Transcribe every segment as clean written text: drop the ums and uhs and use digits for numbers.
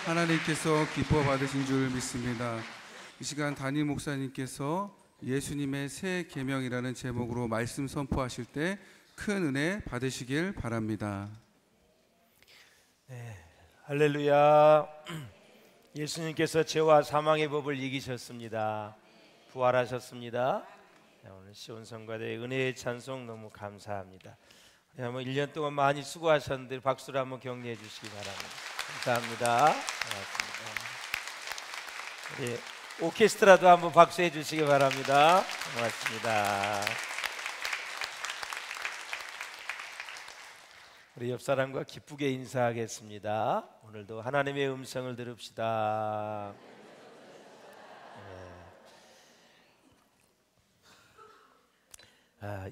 하나님께서 기뻐 받으신 줄 믿습니다. 이 시간 담임 목사님께서 예수님의 새 계명이라는 제목으로 말씀 선포하실 때 큰 은혜 받으시길 바랍니다. 네, 할렐루야. 예수님께서 죄와 사망의 법을 이기셨습니다. 부활하셨습니다. 오늘 시온성가대의 은혜의 찬송 너무 감사합니다. 우리 한번 1년 동안 많이 수고하셨는데 박수로 한번 격려해 주시기 바랍니다. 감사합니다. 고맙습니다. 우리 오케스트라도 한번 박수해 주시기 바랍니다. 고맙습니다. 우리 옆 사람과 기쁘게 인사하겠습니다. 오늘도 하나님의 음성을 들읍시다.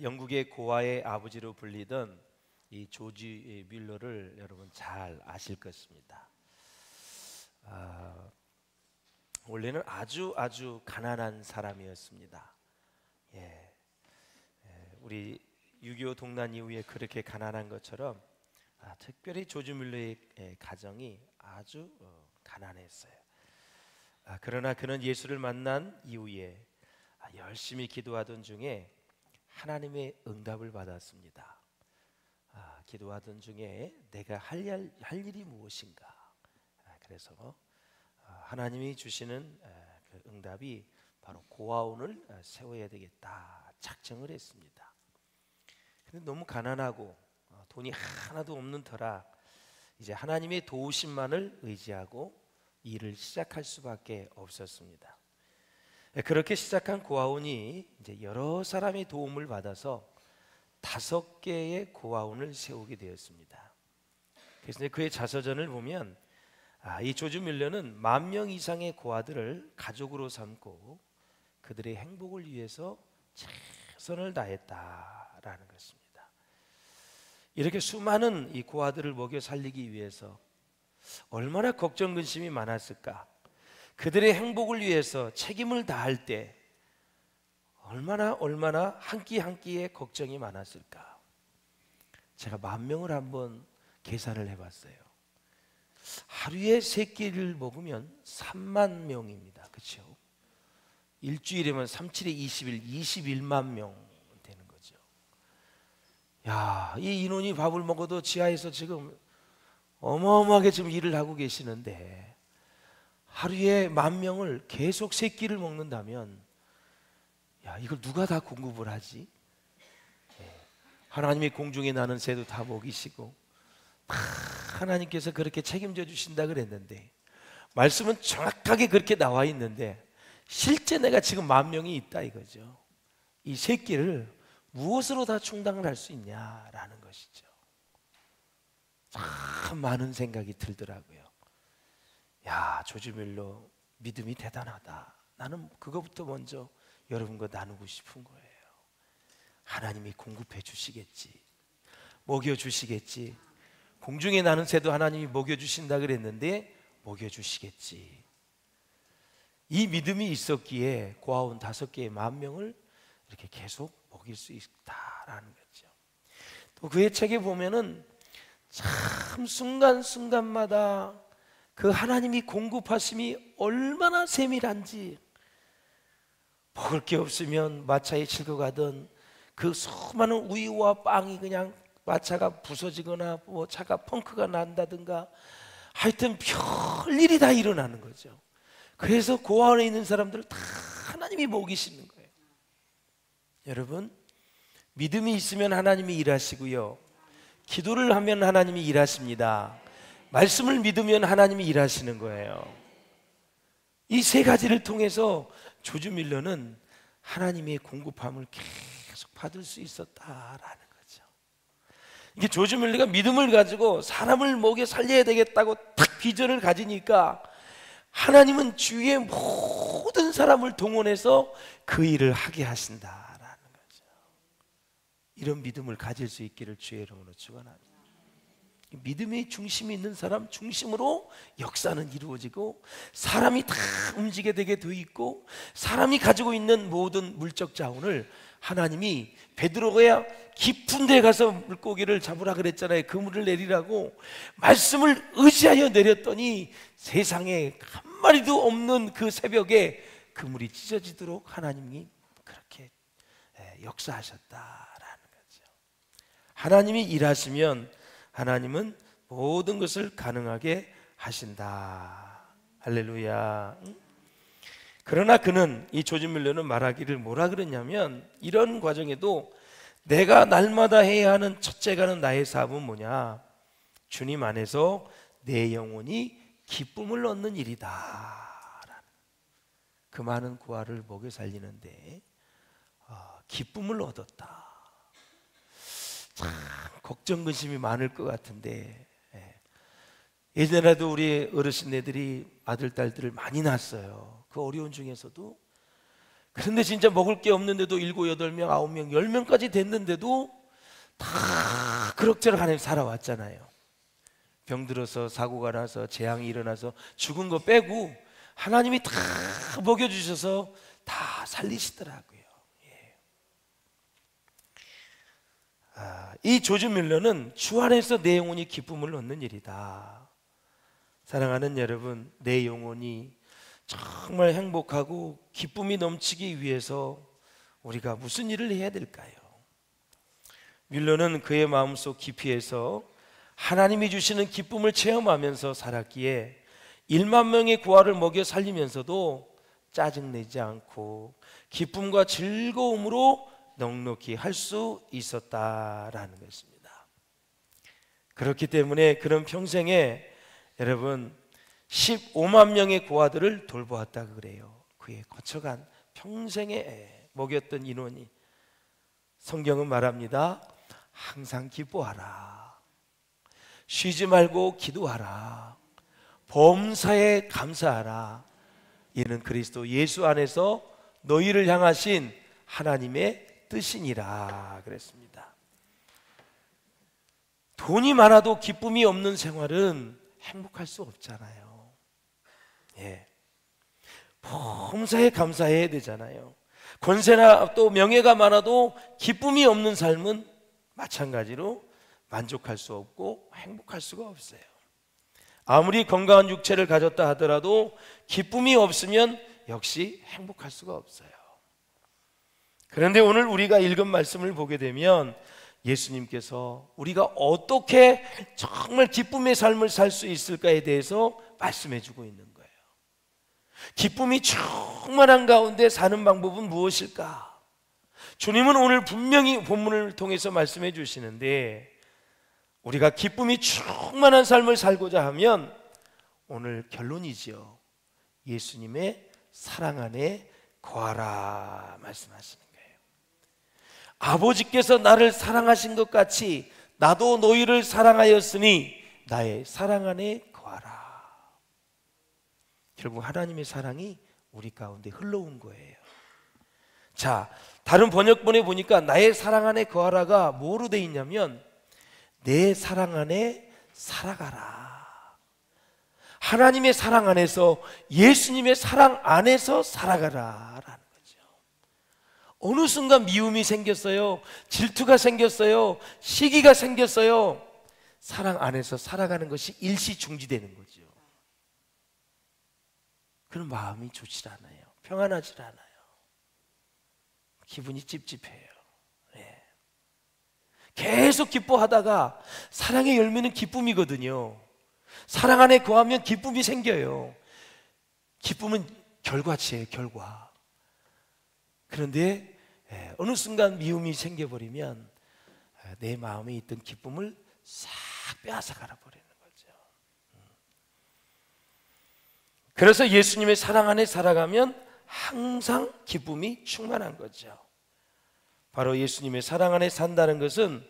영국의 고아의 아버지로 불리던 이 조지 뮬러를 여러분 잘 아실 것입니다. 원래는 아주 가난한 사람이었습니다. 우리 6.25 동란 이후에 그렇게 가난한 것처럼 특별히 조지 뮬러의 가정이 아주 가난했어요. 그러나 그는 예수를 만난 이후에 열심히 기도하던 중에 하나님의 응답을 받았습니다. 기도하던 중에 내가 할 일이 무엇인가? 그래서 하나님이 주시는 그 응답이 바로 고아원을 세워야 되겠다 작정을 했습니다. 근데 너무 가난하고 돈이 하나도 없는 터라 이제 하나님의 도우심만을 의지하고 일을 시작할 수밖에 없었습니다. 그렇게 시작한 고아원이 이제 여러 사람의 도움을 받아서 5개의 고아원을 세우게 되었습니다. 그래서 그의 자서전을 보면 이 조지 뮬러는 10,000명 이상의 고아들을 가족으로 삼고 그들의 행복을 위해서 최선을 다했다라는 것입니다. 이렇게 수많은 이 고아들을 먹여 살리기 위해서 얼마나 걱정 근심이 많았을까? 그들의 행복을 위해서 책임을 다할 때 얼마나 한 끼 한 끼의 걱정이 많았을까? 제가 10,000명을 한번 계산을 해봤어요. 하루에 3끼를 먹으면 30,000명입니다. 그렇죠? 일주일이면 37에 20일, 21만 명 되는 거죠. 야, 이 인원이 밥을 먹어도 지하에서 지금 어마어마하게 지금 일을 하고 계시는데 하루에 10,000명을 계속 3끼를 먹는다면 야, 이걸 누가 다 공급을 하지? 하나님의 공중에 나는 새도 다 먹이시고 다 하나님께서 그렇게 책임져 주신다 그랬는데 말씀은 정확하게 그렇게 나와 있는데 실제 내가 지금 10,000명이 있다 이거죠. 이 3끼를 무엇으로 다 충당을 할 수 있냐라는 것이죠. 참 많은 생각이 들더라고요. 야, 조지 뮬러 믿음이 대단하다. 나는 그거부터 먼저 여러분과 나누고 싶은 거예요. 하나님이 공급해 주시겠지, 먹여 주시겠지. 공중에 나는 새도 하나님이 먹여 주신다 그랬는데 먹여 주시겠지. 이 믿음이 있었기에 고아원 5개의 10,000명을 이렇게 계속 먹일 수 있다라는 거죠. 또 그의 책에 보면은 참 순간순간마다 그 하나님이 공급하심이 얼마나 세밀한지, 먹을 게 없으면 마차에 싣고 가던 그 수많은 우유와 빵이 그냥 마차가 부서지거나 뭐 차가 펑크가 난다든가 하여튼 별일이 다 일어나는 거죠. 그래서 고아원에 있는 사람들을 다 하나님이 먹이시는 거예요. 여러분, 믿음이 있으면 하나님이 일하시고요, 기도를 하면 하나님이 일하십니다. 말씀을 믿으면 하나님이 일하시는 거예요. 이 3가지를 통해서 조지 뮬러는 하나님의 공급함을 계속 받을 수 있었다라는 거죠. 이게 조지 뮬러가 믿음을 가지고 사람을 먹여 살려야 되겠다고 딱 비전을 가지니까 하나님은 주위의 모든 사람을 동원해서 그 일을 하게 하신다라는 거죠. 이런 믿음을 가질 수 있기를 주의 이름으로 축원합니다. 믿음의 중심이 있는 사람 중심으로 역사는 이루어지고 사람이 다 움직이게 되게 돼 있고 사람이 가지고 있는 모든 물적 자원을 하나님이 베드로가 깊은 데 가서 물고기를 잡으라 그랬잖아요. 그물을 내리라고 말씀을 의지하여 내렸더니 세상에 한 마리도 없는 그 새벽에 그물이 찢어지도록 하나님이 그렇게 역사하셨다라는 거죠. 하나님이 일하시면 하나님은 모든 것을 가능하게 하신다. 할렐루야. 그러나 그는, 이 조지 밀러는 말하기를 뭐라 그랬냐면, 이런 과정에도 내가 날마다 해야 하는 첫째가는 나의 사업은 뭐냐? 주님 안에서 내 영혼이 기쁨을 얻는 일이다. 그 많은 구하를 먹여 살리는데 기쁨을 얻었다. 참 걱정 근심이 많을 것 같은데, 예전에도 우리 어르신네들이 아들 딸들을 많이 낳았어요. 그 어려운 중에서도. 그런데 진짜 먹을 게 없는데도 7, 8명, 9명, 10명까지 됐는데도 다 그럭저럭 하나님 살아왔잖아요. 병들어서 사고가 나서 재앙이 일어나서 죽은 거 빼고 하나님이 다 먹여주셔서 다 살리시더라고요. 이 조지 밀러는 주 안에서 내 영혼이 기쁨을 얻는 일이다. 사랑하는 여러분, 내 영혼이 정말 행복하고 기쁨이 넘치기 위해서 우리가 무슨 일을 해야 될까요? 밀러는 그의 마음속 깊이에서 하나님이 주시는 기쁨을 체험하면서 살았기에 1만 명의 고아를 먹여 살리면서도 짜증내지 않고 기쁨과 즐거움으로 넉넉히 할 수 있었다라는 것입니다. 그렇기 때문에 그런 평생에 여러분 15만 명의 고아들을 돌보았다고 그래요. 그의 거쳐간 평생에 먹였던 인원이, 성경은 말합니다. 항상 기뻐하라, 쉬지 말고 기도하라, 범사에 감사하라. 이는 그리스도 예수 안에서 너희를 향하신 하나님의 뜻이니라 그랬습니다. 돈이 많아도 기쁨이 없는 생활은 행복할 수 없잖아요. 범사에 감사해야 되잖아요. 권세나 또 명예가 많아도 기쁨이 없는 삶은 마찬가지로 만족할 수 없고 행복할 수가 없어요. 아무리 건강한 육체를 가졌다 하더라도 기쁨이 없으면 역시 행복할 수가 없어요. 그런데 오늘 우리가 읽은 말씀을 보게 되면 예수님께서 우리가 어떻게 정말 기쁨의 삶을 살 수 있을까에 대해서 말씀해 주고 있는 거예요. 기쁨이 충만한 가운데 사는 방법은 무엇일까? 주님은 오늘 분명히 본문을 통해서 말씀해 주시는데, 우리가 기쁨이 충만한 삶을 살고자 하면 오늘 결론이지요. 예수님의 사랑 안에 거하라 말씀하시는 거예요. 아버지께서 나를 사랑하신 것 같이 나도 너희를 사랑하였으니 나의 사랑 안에 거하라. 결국 하나님의 사랑이 우리 가운데 흘러온 거예요. 자, 다른 번역본에 보니까 나의 사랑 안에 거하라가 뭐로 돼 있냐면 내 사랑 안에 살아가라. 하나님의 사랑 안에서, 예수님의 사랑 안에서 살아가라 라는 거죠. 어느 순간 미움이 생겼어요, 질투가 생겼어요, 시기가 생겼어요. 사랑 안에서 살아가는 것이 일시 중지되는 거죠. 그런 마음이 좋지 않아요. 평안하지 않아요. 기분이 찝찝해요. 계속 기뻐하다가, 사랑의 열매는 기쁨이거든요. 사랑 안에 거하면 기쁨이 생겨요. 기쁨은 결과치예요, 결과. 그런데 어느 순간 미움이 생겨버리면 내 마음에 있던 기쁨을 싹 빼앗아가 버리는 거죠. 그래서 예수님의 사랑 안에 살아가면 항상 기쁨이 충만한 거죠. 바로 예수님의 사랑 안에 산다는 것은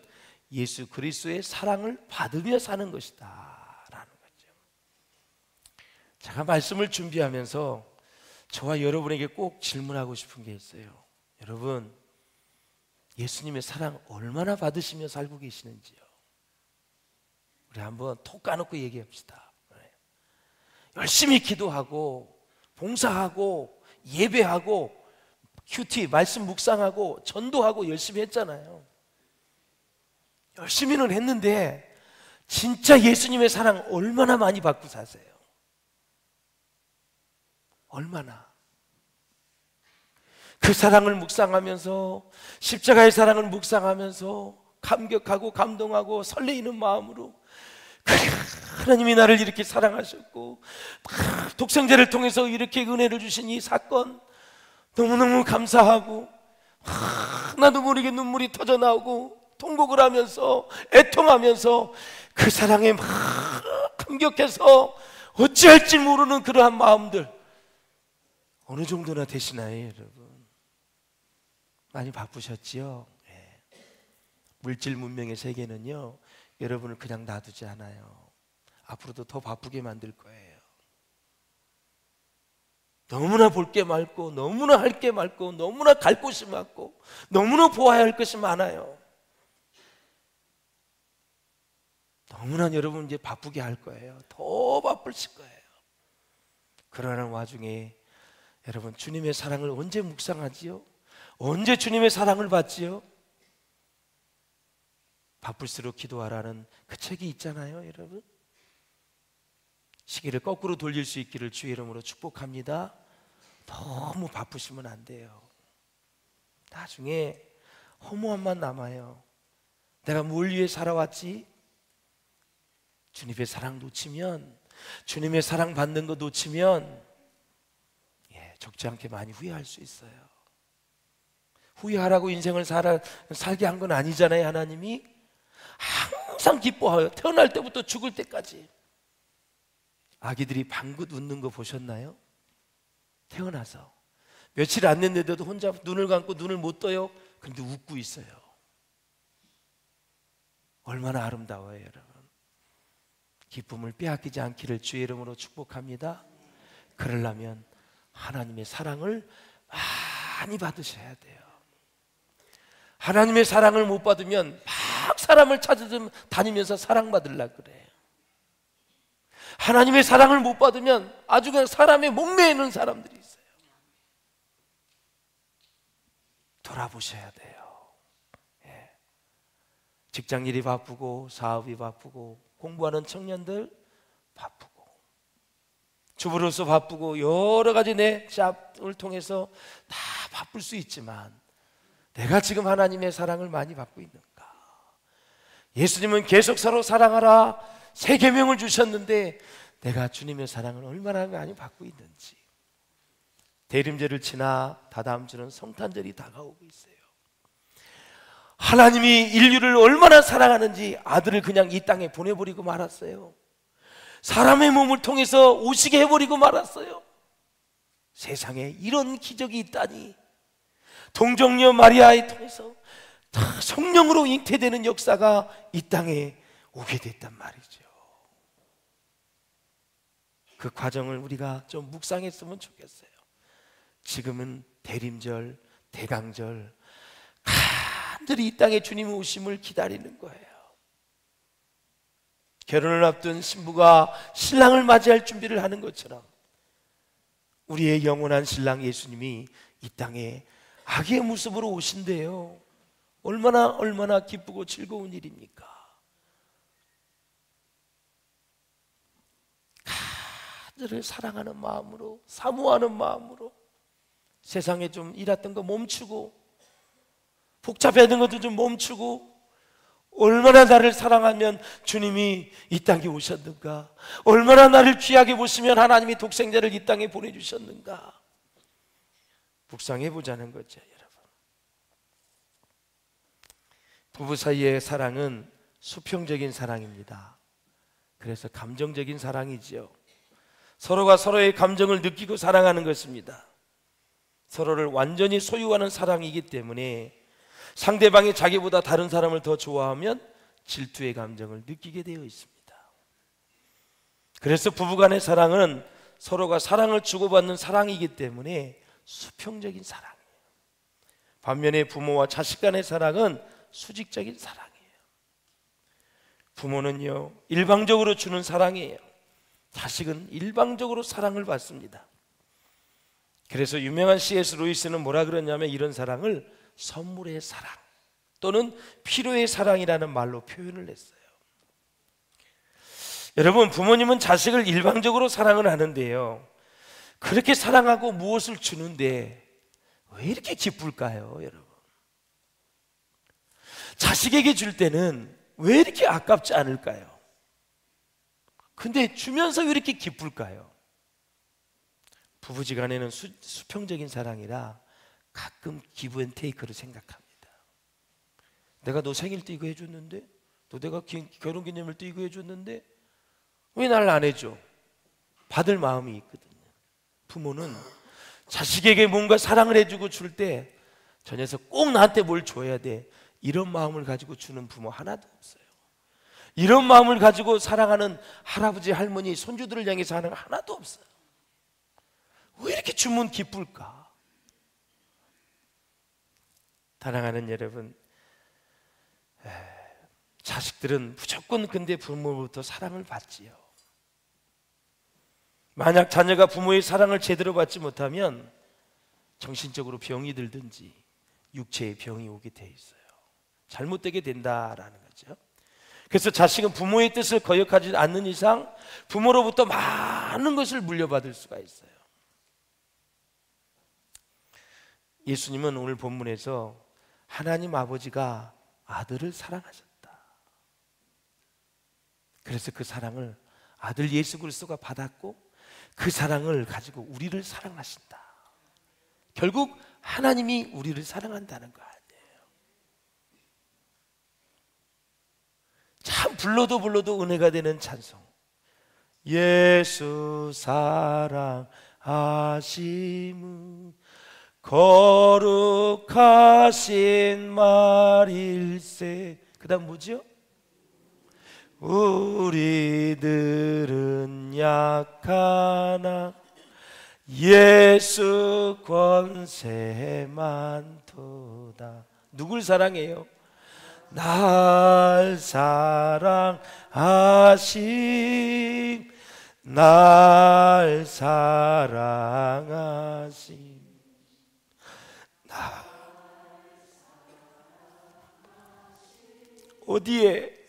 예수 그리스도의 사랑을 받으며 사는 것이다 라는 거죠. 제가 말씀을 준비하면서 저와 여러분에게 꼭 질문하고 싶은 게 있어요. 여러분, 예수님의 사랑 얼마나 받으시며 살고 계시는지요? 우리 한번 톡 까놓고 얘기합시다. 열심히 기도하고 봉사하고 예배하고 큐티 말씀 묵상하고 전도하고 열심히 했잖아요. 열심히는 했는데 진짜 예수님의 사랑 얼마나 많이 받고 사세요? 얼마나? 그 사랑을 묵상하면서 십자가의 사랑을 묵상하면서 감격하고 감동하고 설레이는 마음으로 하나님이 나를 이렇게 사랑하셨고 독생자를 통해서 이렇게 은혜를 주신 이 사건 너무너무 감사하고 나도 모르게 눈물이 터져 나오고 통곡을 하면서 애통하면서 그 사랑에 막 감격해서 어찌할지 모르는 그러한 마음들 어느 정도나 되시나요, 여러분? 많이 바쁘셨지요? 네. 물질 문명의 세계는요, 여러분을 그냥 놔두지 않아요. 앞으로도 더 바쁘게 만들 거예요. 너무나 볼 게 많고 너무나 할 게 많고 너무나 갈 곳이 많고 너무나 보아야 할 것이 많아요. 너무나 여러분 이제 바쁘게 할 거예요. 더 바쁘실 거예요. 그러는 와중에 여러분 주님의 사랑을 언제 묵상하지요? 언제 주님의 사랑을 받지요? 바쁠수록 기도하라는 그 책이 있잖아요, 여러분. 시계를 거꾸로 돌릴 수 있기를 주의 이름으로 축복합니다. 너무 바쁘시면 안 돼요. 나중에 허무함만 남아요. 내가 뭘 위해 살아왔지? 주님의 사랑 놓치면, 주님의 사랑 받는 거 놓치면 적지 않게 많이 후회할 수 있어요. 후회하라고 인생을 살게 한 건 아니잖아요. 하나님이 항상 기뻐해요. 태어날 때부터 죽을 때까지. 아기들이 방긋 웃는 거 보셨나요? 태어나서 며칠 안 됐는데도 혼자 눈을 감고 눈을 못 떠요. 그런데 웃고 있어요. 얼마나 아름다워요, 여러분. 기쁨을 빼앗기지 않기를 주의 이름으로 축복합니다. 그러려면 하나님의 사랑을 많이 받으셔야 돼요. 하나님의 사랑을 못 받으면 막 사람을 찾아다니면서 사랑받으려고 그래요. 하나님의 사랑을 못 받으면 아주 그냥 사람의 목매이는 사람들이 있어요. 돌아보셔야 돼요. 직장 일이 바쁘고 사업이 바쁘고 공부하는 청년들 바쁘고 주부로서 바쁘고 여러 가지 내 잡을 통해서 다 바쁠 수 있지만 내가 지금 하나님의 사랑을 많이 받고 있는가? 예수님은 계속 서로 사랑하라 새 계명을 주셨는데 내가 주님의 사랑을 얼마나 많이 받고 있는지. 대림절을 지나 다다음 주는 성탄절이 다가오고 있어요. 하나님이 인류를 얼마나 사랑하는지 아들을 그냥 이 땅에 보내버리고 말았어요. 사람의 몸을 통해서 오시게 해버리고 말았어요. 세상에 이런 기적이 있다니. 동정녀 마리아에 통해서 다 성령으로 잉태되는 역사가 이 땅에 오게 됐단 말이죠. 그 과정을 우리가 좀 묵상했으면 좋겠어요. 지금은 대림절, 대강절 간절히 이 땅에 주님의 오심을 기다리는 거예요. 결혼을 앞둔 신부가 신랑을 맞이할 준비를 하는 것처럼 우리의 영원한 신랑 예수님이 이 땅에 아기의 모습으로 오신대요. 얼마나 기쁘고 즐거운 일입니까? 가들을 사랑하는 마음으로, 사모하는 마음으로 세상에 좀 일했던 거 멈추고 복잡했던 것도 좀 멈추고 얼마나 나를 사랑하면 주님이 이 땅에 오셨는가? 얼마나 나를 귀하게 보시면 하나님이 독생자를 이 땅에 보내주셨는가? 묵상해보자는 거죠, 여러분. 부부 사이의 사랑은 수평적인 사랑입니다. 그래서 감정적인 사랑이지요. 서로가 서로의 감정을 느끼고 사랑하는 것입니다. 서로를 완전히 소유하는 사랑이기 때문에 상대방이 자기보다 다른 사람을 더 좋아하면 질투의 감정을 느끼게 되어 있습니다. 그래서 부부간의 사랑은 서로가 사랑을 주고받는 사랑이기 때문에 수평적인 사랑이에요. 반면에 부모와 자식 간의 사랑은 수직적인 사랑이에요. 부모는요, 일방적으로 주는 사랑이에요. 자식은 일방적으로 사랑을 받습니다. 그래서 유명한 C.S. 루이스는 뭐라 그러냐면 이런 사랑을 선물의 사랑 또는 필요의 사랑이라는 말로 표현을 했어요. 여러분, 부모님은 자식을 일방적으로 사랑을 하는데요, 그렇게 사랑하고 무엇을 주는데 왜 이렇게 기쁠까요, 여러분? 자식에게 줄 때는 왜 이렇게 아깝지 않을까요? 근데 주면서 왜 이렇게 기쁠까요? 부부지간에는 수평적인 사랑이라 가끔 기브 앤 테이크를 생각합니다. 내가 너 생일 때 이거 해줬는데, 너 내가 결혼기념일 때 이거 해줬는데 왜 날 안 해줘? 받을 마음이 있거든요. 부모는 자식에게 뭔가 사랑을 해주고 줄 때 저 녀석 꼭 나한테 뭘 줘야 돼, 이런 마음을 가지고 주는 부모 하나도 없어요. 이런 마음을 가지고 사랑하는 할아버지, 할머니, 손주들을 향해서 하는 하나도 없어요. 왜 이렇게 주면 기쁠까? 사랑하는 여러분, 자식들은 무조건 근데 부모로부터 사랑을 받지요. 만약 자녀가 부모의 사랑을 제대로 받지 못하면 정신적으로 병이 들든지 육체의 병이 오게 돼 있어요. 잘못되게 된다라는 거죠. 그래서 자식은 부모의 뜻을 거역하지 않는 이상 부모로부터 많은 것을 물려받을 수가 있어요. 예수님은 오늘 본문에서 하나님 아버지가 아들을 사랑하셨다. 그래서 그 사랑을 아들 예수 그리스도가 받았고 그 사랑을 가지고 우리를 사랑하신다. 결국 하나님이 우리를 사랑한다는 거 아니에요. 참 불러도 은혜가 되는 찬송. 예수 사랑하심은 거룩하신 말일세. 그 다음 뭐죠? 우리들은 약하나 예수 권세 많도다. 누굴 사랑해요? 날 사랑하심, 날 사랑하심. 어디에?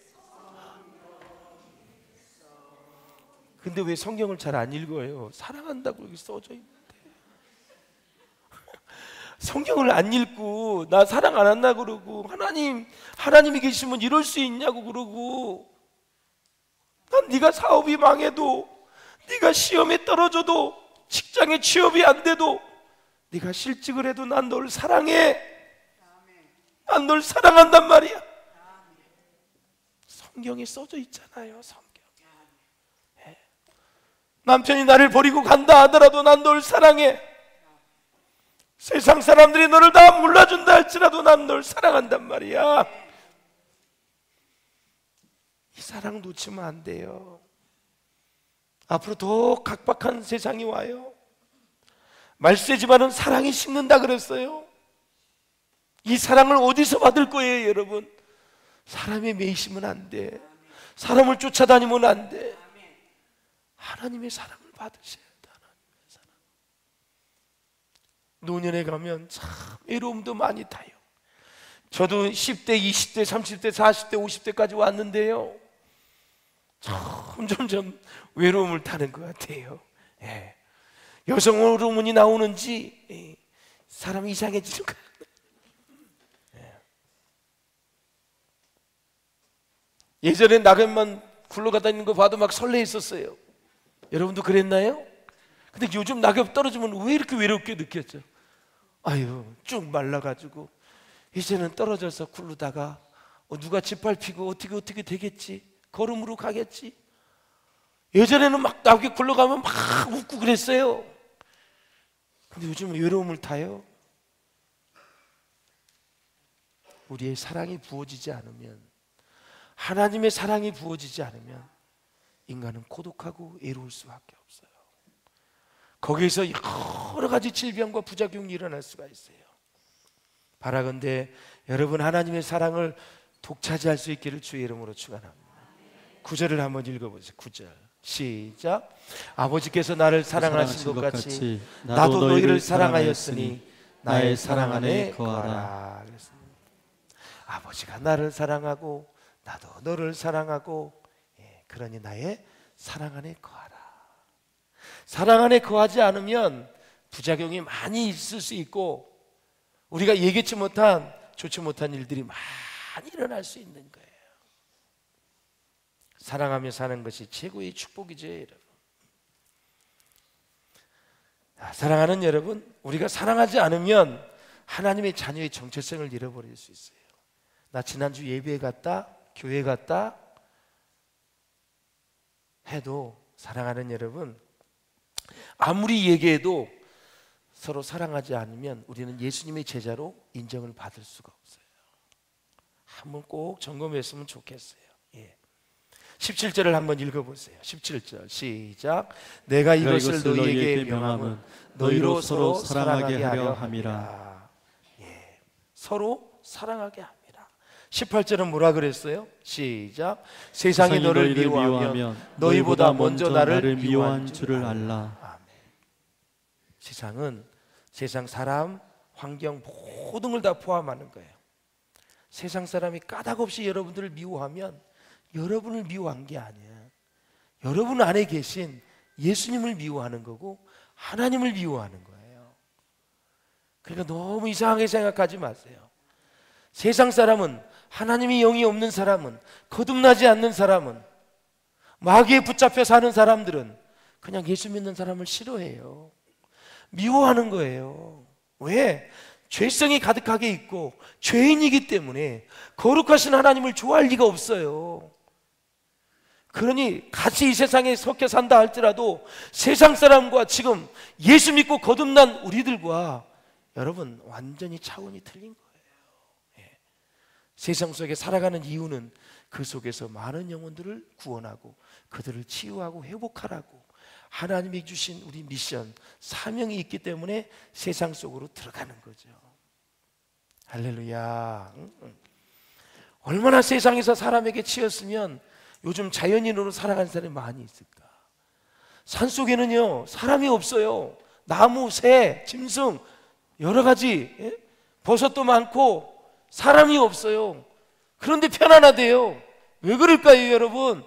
근데 왜 성경을 잘 안 읽어요? 사랑한다고 여기 써져 있는데. 성경을 안 읽고 나 사랑 안 한다 그러고 하나님이 계시면 이럴 수 있냐고 그러고, 난 네가 사업이 망해도, 네가 시험에 떨어져도, 직장에 취업이 안 돼도, 네가 실직을 해도 난 널 사랑해. 난 널 사랑한단 말이야. 성경에 써져 있잖아요. 성경. 남편이 나를 버리고 간다 하더라도 난 널 사랑해. 세상 사람들이 너를 다 몰라준다 할지라도 난 널 사랑한단 말이야. 이 사랑 놓치면 안 돼요. 앞으로 더 각박한 세상이 와요. 말세 집안은 사랑이 식는다 그랬어요. 이 사랑을 어디서 받을 거예요, 여러분? 사람에 매이시면 안 돼. 사람을 쫓아다니면 안 돼. 하나님의 사랑을 받으셔야 돼. 하나님의 사랑. 노년에 가면 참 외로움도 많이 타요. 저도 10대, 20대, 30대, 40대, 50대까지 왔는데요, 점점 외로움을 타는 것 같아요. 예. 여성 호르몬이 나오는지 사람이 이상해지는 거예요. 예. 예전에 낙엽만 굴러가다 있는 거 봐도 막 설레했었어요. 여러분도 그랬나요? 근데 요즘 낙엽 떨어지면 왜 이렇게 외롭게 느꼈죠? 아유, 쭉 말라가지고 이제는 떨어져서 굴르다가 누가 짓밟히고 어떻게 되겠지? 걸음으로 가겠지? 예전에는 막 낙엽 굴러가면 막 웃고 그랬어요. 근데 요즘은 외로움을 타요. 우리의 사랑이 부어지지 않으면, 하나님의 사랑이 부어지지 않으면 인간은 고독하고 외로울 수밖에 없어요. 거기에서 여러 가지 질병과 부작용이 일어날 수가 있어요. 바라건대 여러분, 하나님의 사랑을 독차지할 수 있기를 주의 이름으로 축원합니다. 9절을 한번 읽어보세요. 9절 시작. 아버지께서 나를 사랑하신 것 같이 나도 너희를 사랑하였으니 나의 사랑 안에 거하라. 그랬습니다. 아버지가 나를 사랑하고 나도 너를 사랑하고, 그러니 나의 사랑 안에 거하라. 사랑 안에 거하지 않으면 부작용이 많이 있을 수 있고 우리가 예기치 못한 좋지 못한 일들이 많이 일어날 수 있는 거예요. 사랑하며 사는 것이 최고의 축복이죠, 여러분. 사랑하는 여러분, 우리가 사랑하지 않으면 하나님의 자녀의 정체성을 잃어버릴 수 있어요. 나 지난주 예배에 갔다, 교회 갔다 해도 사랑하는 여러분, 아무리 얘기해도 서로 사랑하지 않으면 우리는 예수님의 제자로 인정을 받을 수가 없어요. 한번 꼭 점검했으면 좋겠어요. 17절을 한번 읽어보세요. 17절 시작. 내가 이것을 너희에게 명함은 너희로 서로 사랑하게 하려 함이라. 서로 사랑하게 함이라. 18절은 뭐라 그랬어요? 시작. 세상이 너를 미워하면 너희보다 먼저 나를 미워한 줄을 알라. 아멘. 세상은 세상 사람, 환경 모든 걸 다 포함하는 거예요. 세상 사람이 까닭없이 여러분들을 미워하면 여러분을 미워한 게 아니에요. 여러분 안에 계신 예수님을 미워하는 거고 하나님을 미워하는 거예요. 그러니까 너무 이상하게 생각하지 마세요. 세상 사람은, 하나님이 영이 없는 사람은, 거듭나지 않는 사람은, 마귀에 붙잡혀 사는 사람들은 그냥 예수 믿는 사람을 싫어해요. 미워하는 거예요. 왜? 죄성이 가득하게 있고 죄인이기 때문에 거룩하신 하나님을 좋아할 리가 없어요. 그러니 같이 이 세상에 섞여 산다 할지라도 세상 사람과 지금 예수 믿고 거듭난 우리들과 여러분 완전히 차원이 틀린 거예요. 세상 속에 살아가는 이유는 그 속에서 많은 영혼들을 구원하고 그들을 치유하고 회복하라고 하나님이 주신 우리 미션, 사명이 있기 때문에 세상 속으로 들어가는 거죠. 할렐루야. 얼마나 세상에서 사람에게 치였으면 요즘 자연인으로 살아가는 사람이 많이 있을까? 산속에는요 사람이 없어요. 나무, 새, 짐승 여러 가지, 버섯도 많고 사람이 없어요. 그런데 편안하대요. 왜 그럴까요, 여러분?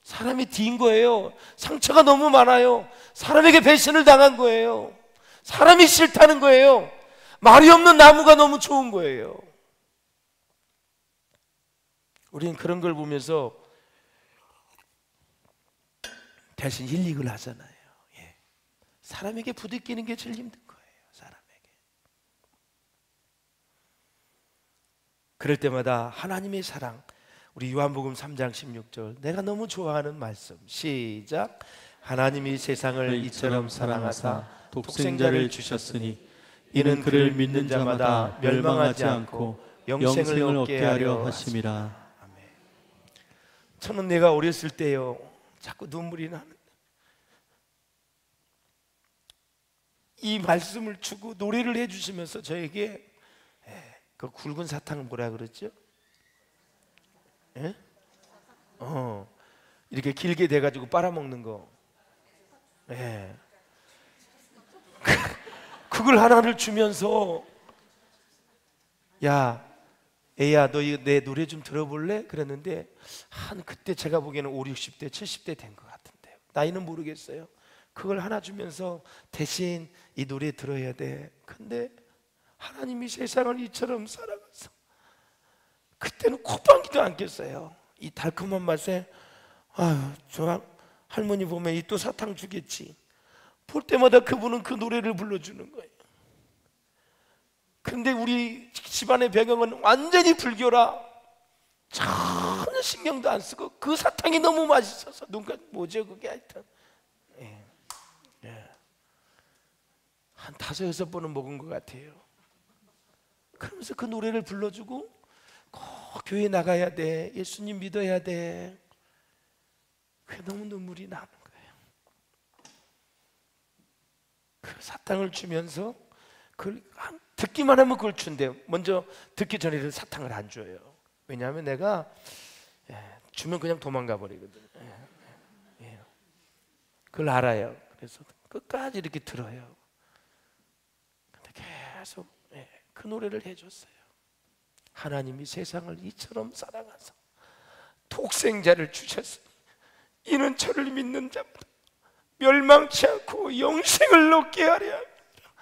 사람이 뒤인 거예요. 상처가 너무 많아요. 사람에게 배신을 당한 거예요. 사람이 싫다는 거예요. 말이 없는 나무가 너무 좋은 거예요. 우리는 그런 걸 보면서 대신 힐링을 하잖아요. 사람에게 부딪히는 게 제일 힘든 거예요. 사람에게. 그럴 때마다 하나님의 사랑, 우리 요한복음 3장 16절 내가 너무 좋아하는 말씀 시작. 하나님이 세상을 이처럼 사랑하사 독생자를 주셨으니 이는 그를 믿는 자마다 멸망하지 않고 영생을 얻게 하려 하심이라. 아멘. 저는 내가 어렸을 때요 자꾸 눈물이 나는 이 말씀을 주고 노래를 해주시면서 저에게 그 굵은 사탕은 뭐라 그랬죠? 이렇게 길게 돼가지고 빨아먹는 거. 그걸 하나를 주면서 야 애야 너 내 노래 좀 들어볼래? 그랬는데 한 그때 제가 보기에는 5, 60대 70대 된 것 같은데요. 나이는 모르겠어요. 그걸 하나 주면서 대신 이 노래 들어야 돼. 근데 하나님이 세상을 이처럼 살아가서 그때는 콧방귀도 안 꼈어요. 이 달콤한 맛에 아유 저 할머니 보면 이 또 사탕 주겠지. 볼 때마다 그분은 그 노래를 불러주는 거예요. 근데 우리 집안의 배경은 완전히 불교라 전혀 신경도 안 쓰고 그 사탕이 너무 맛있어서 눈까지 뭐죠 그게 하여튼 한 5, 6번은 먹은 것 같아요. 그러면서 그 노래를 불러주고 꼭 교회 나가야 돼, 예수님 믿어야 돼. 그게 너무 눈물이 나는 거예요. 그 사탕을 주면서 그걸 듣기만 하면 그걸 준대요. 먼저 듣기 전에는 사탕을 안 줘요. 왜냐하면 내가 주면 그냥 도망가 버리거든요. 예. 그걸 알아요. 그래서 끝까지 이렇게 들어요. 근데 계속 그 노래를 해줬어요. 하나님이 세상을 이처럼 사랑하사 독생자를 주셨으니 이는 저를 믿는 자마다 멸망치 않고 영생을 얻게 하려 합니다.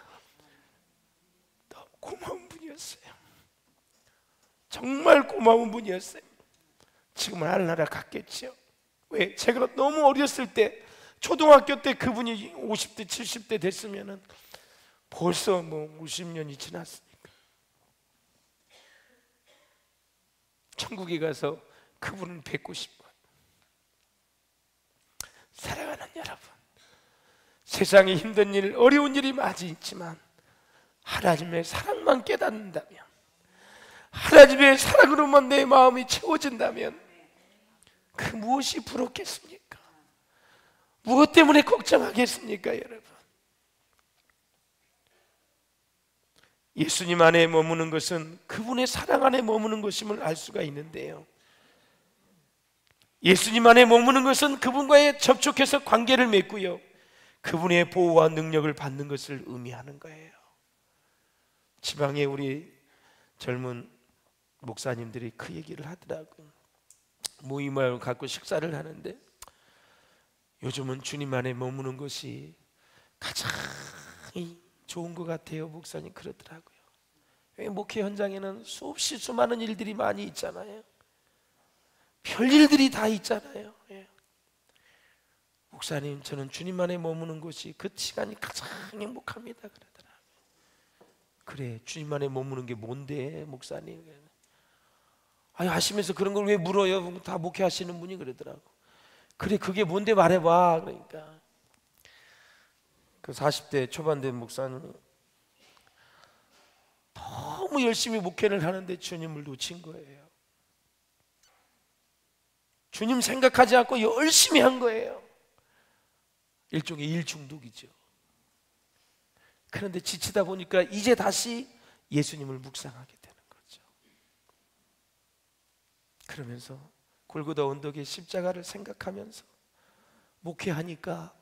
너무 고마운 분이었어요. 정말 고마운 분이었어요. 지금은 하늘나라 갔겠죠. 왜? 제가 너무 어렸을 때, 초등학교 때 그분이 50대 70대 됐으면은 벌써 뭐 50년이 지났으니까 천국에 가서 그분을 뵙고 싶어요. 사랑하는 여러분, 세상에 힘든 일, 어려운 일이 많이 있지만 하나님의 사랑만 깨닫는다면, 하나님의 사랑으로만 내 마음이 채워진다면 그 무엇이 부럽겠습니까? 무엇 때문에 걱정하겠습니까, 여러분? 예수님 안에 머무는 것은 그분의 사랑 안에 머무는 것임을 알 수가 있는데요, 예수님 안에 머무는 것은 그분과의 접촉해서 관계를 맺고요, 그분의 보호와 능력을 받는 것을 의미하는 거예요. 지방에 우리 젊은 목사님들이 그 얘기를 하더라고요. 모임을 갖고 식사를 하는데 요즘은 주님 안에 머무는 것이 가장 좋은 것 같아요, 목사님 그러더라고요. 목회 현장에는 수없이 수많은 일들이 많이 있잖아요. 별일들이 다 있잖아요. 목사님, 저는 주님 안에 머무는 것이 그 시간이 가장 행복합니다 그러더라고요. 그래, 주님 안에 머무는 게 뭔데 목사님? 아니, 하시면서 그런 걸 왜 물어요? 다 목회하시는 분이 그러더라고. 그래, 그게 뭔데 말해봐. 그러니까 그 40대 초반 된 목사님이 너무 열심히 목회를 하는데 주님을 놓친 거예요. 주님 생각하지 않고 열심히 한 거예요. 일종의 일 중독이죠. 그런데 지치다 보니까 이제 다시 예수님을 묵상하게 되는 거죠. 그러면서 골고다 언덕의 십자가를 생각하면서 목회하니까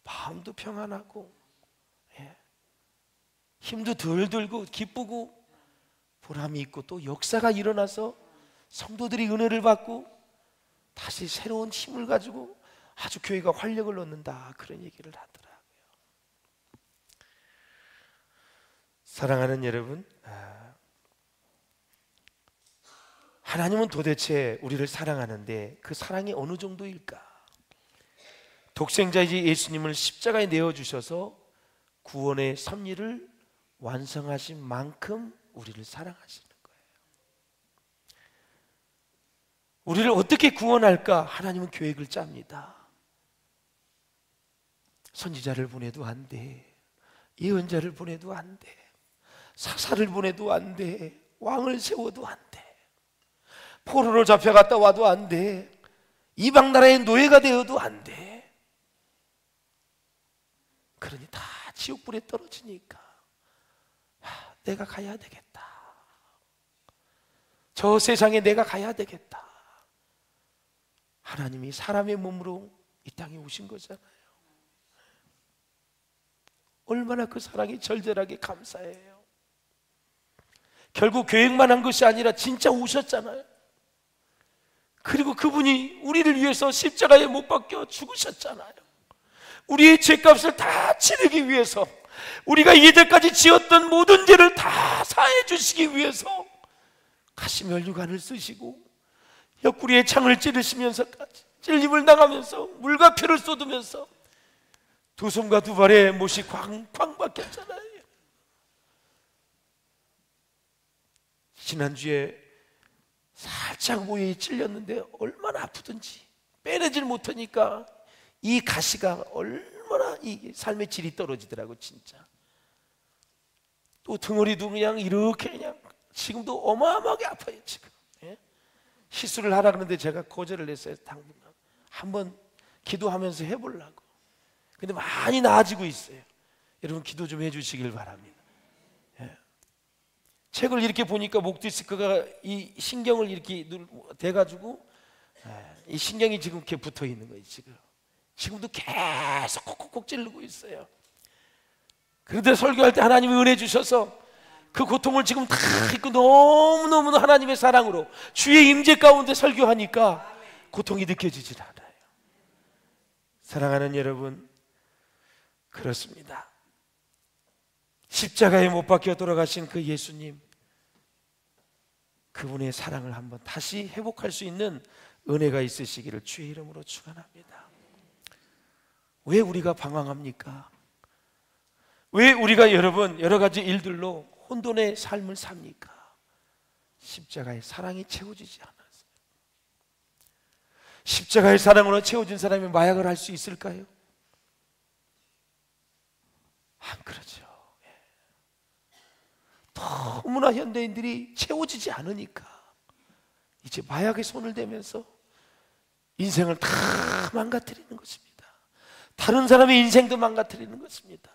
마음도 평안하고 힘도 덜 들고 기쁘고 보람이 있고, 또 역사가 일어나서 성도들이 은혜를 받고 다시 새로운 힘을 가지고 아주 교회가 활력을 얻는다, 그런 얘기를 하더라고요. 사랑하는 여러분, 하나님은 도대체 우리를 사랑하는데 그 사랑이 어느 정도일까? 독생자이신 예수님을 십자가에 내어주셔서 구원의 섭리를 완성하신 만큼 우리를 사랑하시는 거예요. 우리를 어떻게 구원할까? 하나님은 계획을 짭니다. 선지자를 보내도 안 돼, 예언자를 보내도 안 돼, 사사를 보내도 안 돼, 왕을 세워도 안 돼, 포로로 잡혀갔다 와도 안 돼, 이방 나라의 노예가 되어도 안 돼. 그러니 다 지옥불에 떨어지니까 내가 가야 되겠다, 저 세상에 내가 가야 되겠다. 하나님이 사람의 몸으로 이 땅에 오신 거잖아요. 얼마나 그 사랑이 절절하게 감사해요. 결국 계획만 한 것이 아니라 진짜 오셨잖아요. 그리고 그분이 우리를 위해서 십자가에 못 박혀 죽으셨잖아요. 우리의 죄값을 다 치르기 위해서, 우리가 이제까지 지었던 모든 죄를 다 사해 주시기 위해서 가시면류관을 쓰시고 옆구리에 창을 찌르시면서까지 찔림을 당하면서 물과 피를 쏟으면서 두 손과 두 발에 못이 쾅쾅 박혔잖아요. 지난주에 살짝 모에 찔렸는데 얼마나 아프든지 빼내질 못하니까 이 가시가 얼마나 이 삶의 질이 떨어지더라고 진짜. 또 등허리도 그냥 이렇게 그냥 지금도 어마어마하게 아파요 지금. 시술을 하라 그러는데 제가 거절을 했어요. 당분간 한번 기도하면서 해보려고. 근데 많이 나아지고 있어요. 여러분 기도 좀 해주시길 바랍니다. 책을 이렇게 보니까 목 디스크가 이 신경을 이렇게 돼가지고 이 신경이 지금 이렇게 붙어 있는 거예요. 지금도 계속 콕콕콕 찌르고 있어요. 그런데 설교할 때 하나님이 은혜 주셔서 그 고통을 지금 다 잊고 너무너무 하나님의 사랑으로 주의 임재 가운데 설교하니까 고통이 느껴지질 않아요. 사랑하는 여러분, 그렇습니다. 십자가에 못 박혀 돌아가신 그 예수님, 그분의 사랑을 한번 다시 회복할 수 있는 은혜가 있으시기를 주의 이름으로 축원합니다. 왜 우리가 방황합니까? 왜 우리가 여러분 여러 가지 일들로 혼돈의 삶을 삽니까? 십자가의 사랑이 채워지지 않았어요. 십자가의 사랑으로 채워진 사람이 마약을 할 수 있을까요? 안 그러죠. 너무나 현대인들이 채워지지 않으니까 이제 마약에 손을 대면서 인생을 다 망가뜨리는 것입니다. 다른 사람의 인생도 망가뜨리는 것입니다.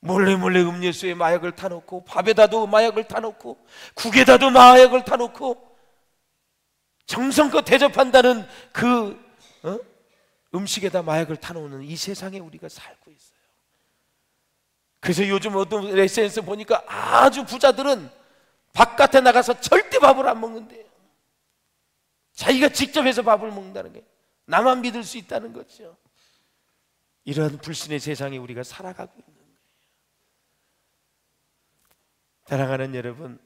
몰래 음료수에 마약을 타놓고, 밥에다도 마약을 타놓고, 국에다도 마약을 타놓고, 정성껏 대접한다는 그 음식에다 마약을 타놓는 이 세상에 우리가 살고 있어요. 그래서 요즘 어떤 SNS 보니까 아주 부자들은 바깥에 나가서 절대 밥을 안 먹는데요. 자기가 직접 해서 밥을 먹는다는 게 나만 믿을 수 있다는 거죠. 이런 불신의 세상에 우리가 살아가고 있는 거예요. 사랑하는 여러분,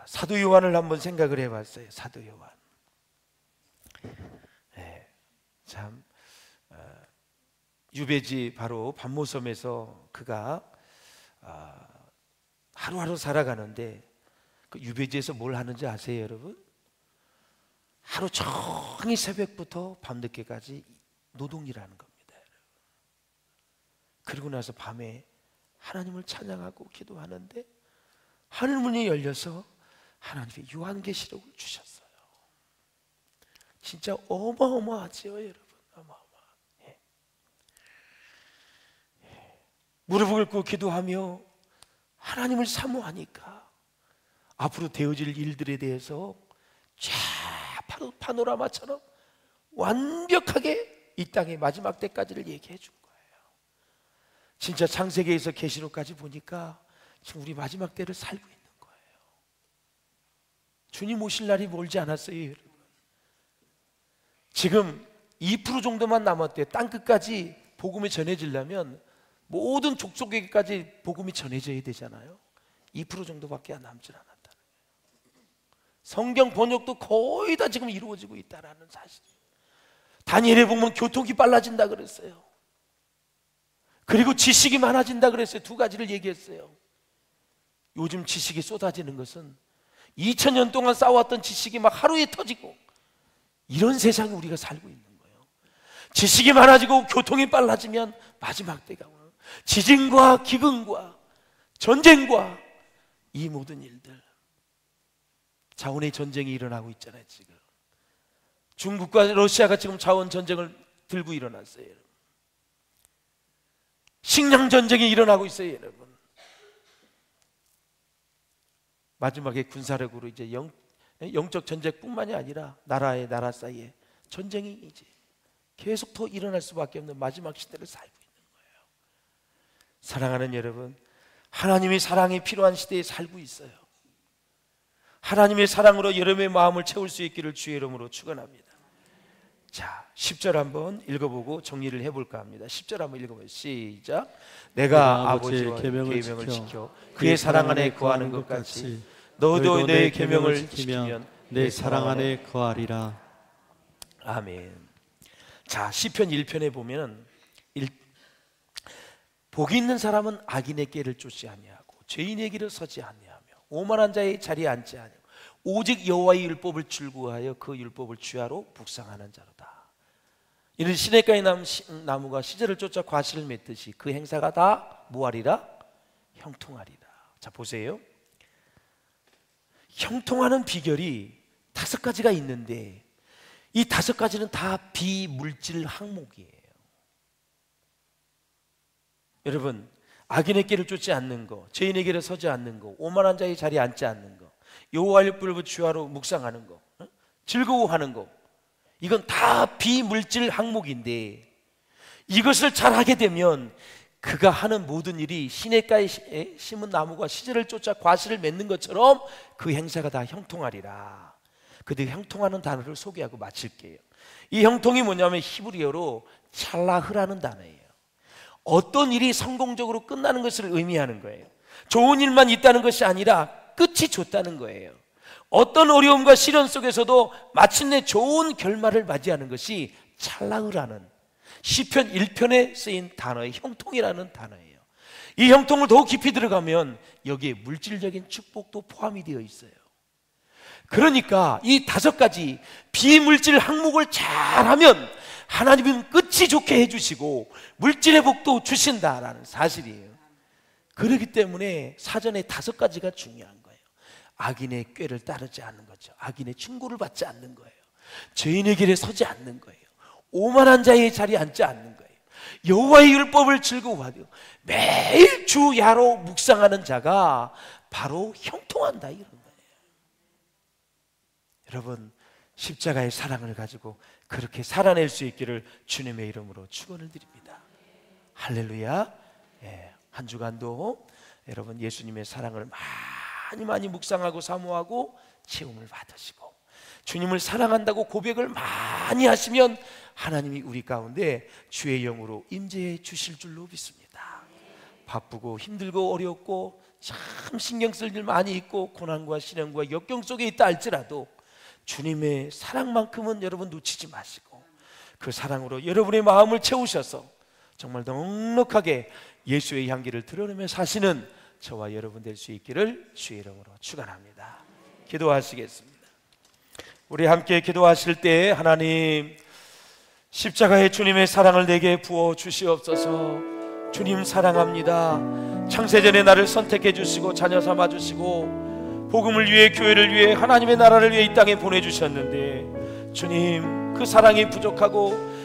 사도 요한을 한번 생각을 해봤어요. 사도 요한. 참 유배지 바로 반모섬에서 그가 하루하루 살아가는데 그 유배지에서 뭘 하는지 아세요, 여러분? 하루 종일 새벽부터 밤늦게까지 노동일하는 겁니다. 그리고 나서 밤에 하나님을 찬양하고 기도하는데 하늘 문이 열려서 하나님의 요한계시록을 주셨어요. 진짜 어마어마하죠, 여러분. 어마어마해. 무릎을 꿇고 기도하며 하나님을 사모하니까 앞으로 되어질 일들에 대해서 쫙 파노라마처럼 완벽하게 이 땅의 마지막 때까지를 얘기해 준 거예요. 진짜 창세기에서 계시록까지 보니까 지금 우리 마지막 때를 살고 있는 거예요. 주님 오실 날이 멀지 않았어요, 여러분. 지금 2% 정도만 남았대요. 땅끝까지 복음이 전해지려면 모든 족속에게까지 복음이 전해져야 되잖아요. 2% 정도밖에 남지 않았다는 거예요. 성경 번역도 거의 다 지금 이루어지고 있다는 사실이에요. 다니엘에 보면 교통이 빨라진다 그랬어요. 그리고 지식이 많아진다 그랬어요. 두 가지를 얘기했어요. 요즘 지식이 쏟아지는 것은 2000년 동안 쌓아왔던 지식이 막 하루에 터지고 이런 세상에 우리가 살고 있는 거예요. 지식이 많아지고 교통이 빨라지면 마지막 때가 와요. 지진과 기근과 전쟁과 이 모든 일들, 자원의 전쟁이 일어나고 있잖아요. 지금 중국과 러시아가 지금 자원 전쟁을 들고 일어났어요. 식량 전쟁이 일어나고 있어요, 여러분. 마지막에 군사력으로 이제 영적 전쟁뿐만이 아니라 나라의 나라 사이에 전쟁이 이제 계속 더 일어날 수밖에 없는 마지막 시대를 살고 있는 거예요. 사랑하는 여러분, 하나님의 사랑이 필요한 시대에 살고 있어요. 하나님의 사랑으로 여러분의 마음을 채울 수 있기를 주의 이름으로 축원합니다. 자, 10절 한번 읽어보고 정리를 해볼까 합니다. 10절 한번 읽어보세요. 시작. 내가 아버지의 계명을 지켜 그의 사랑 안에 거하는 것 같이 너도 내 계명을 지키면 내 사랑 안에 거하리라. 아멘. 자, 시편 1편에 보면 복이 있는 사람은 악인의 꾀를 쫓지 아니하고 죄인의 길을 서지 아니하며 오만한 자의 자리에 앉지 아니하고 오직 여호와의 율법을 출구하여 그 율법을 주야로 묵상하는 자로다. 이는 시냇가의 나무가 시절을 쫓아 과실을 맺듯이 그 행사가 다 뭐하리라? 형통하리라. 자, 보세요. 형통하는 비결이 5가지가 있는데 이 5가지는 다 비물질 항목이에요. 여러분, 악인의 길을 쫓지 않는 거, 죄인의 길에 서지 않는 거, 오만한 자의 자리에 앉지 않는 거, 여호와의 율법을 주야로 묵상하는 거, 즐거워하는 거, 이건 다 비물질 항목인데 이것을 잘하게 되면 그가 하는 모든 일이 시냇가에 심은 나무가 시절을 쫓아 과실을 맺는 것처럼 그 행사가 다 형통하리라. 그들 형통하는 단어를 소개하고 마칠게요. 이 형통이 뭐냐면 히브리어로 찰라흐라는 단어예요. 어떤 일이 성공적으로 끝나는 것을 의미하는 거예요. 좋은 일만 있다는 것이 아니라 끝이 좋다는 거예요. 어떤 어려움과 시련 속에서도 마침내 좋은 결말을 맞이하는 것이 찰라흐라는 시편 1편에 쓰인 단어의 형통이라는 단어예요. 이 형통을 더욱 깊이 들어가면 여기에 물질적인 축복도 포함이 되어 있어요. 그러니까 이 5가지 비물질 항목을 잘하면 하나님은 끝이 좋게 해주시고 물질의 복도 주신다라는 사실이에요. 그렇기 때문에 사전에 5가지가 중요한 거예요. 악인의 꾀를 따르지 않는 거죠. 악인의 충고를 받지 않는 거예요. 죄인의 길에 서지 않는 거예요. 오만한 자의 자리에 앉지 않는 거예요. 여호와의 율법을 즐거워하며 매일 주 야로 묵상하는 자가 바로 형통한다, 이런 거예요. 여러분, 십자가의 사랑을 가지고 그렇게 살아낼 수 있기를 주님의 이름으로 축원을 드립니다. 할렐루야. 한 주간도 여러분 예수님의 사랑을 많이 묵상하고 사모하고 체험을 받으시고 주님을 사랑한다고 고백을 많이 하시면 하나님이 우리 가운데 주의 영으로 임재해 주실 줄로 믿습니다. 바쁘고 힘들고 어렵고 참 신경 쓸 일 많이 있고 고난과 시련과 역경 속에 있다 할지라도 주님의 사랑만큼은 여러분 놓치지 마시고 그 사랑으로 여러분의 마음을 채우셔서 정말 넉넉하게 예수의 향기를 드러내며 사시는 저와 여러분 될 수 있기를 주의 이름으로 축원합니다. 기도하시겠습니다. 우리 함께 기도하실 때 하나님, 십자가의 주님의 사랑을 내게 부어 주시옵소서. 주님 사랑합니다. 창세전에 나를 선택해 주시고 자녀 삼아 주시고 복음을 위해, 교회를 위해, 하나님의 나라를 위해 이 땅에 보내주셨는데 주님, 그 사랑이 부족하고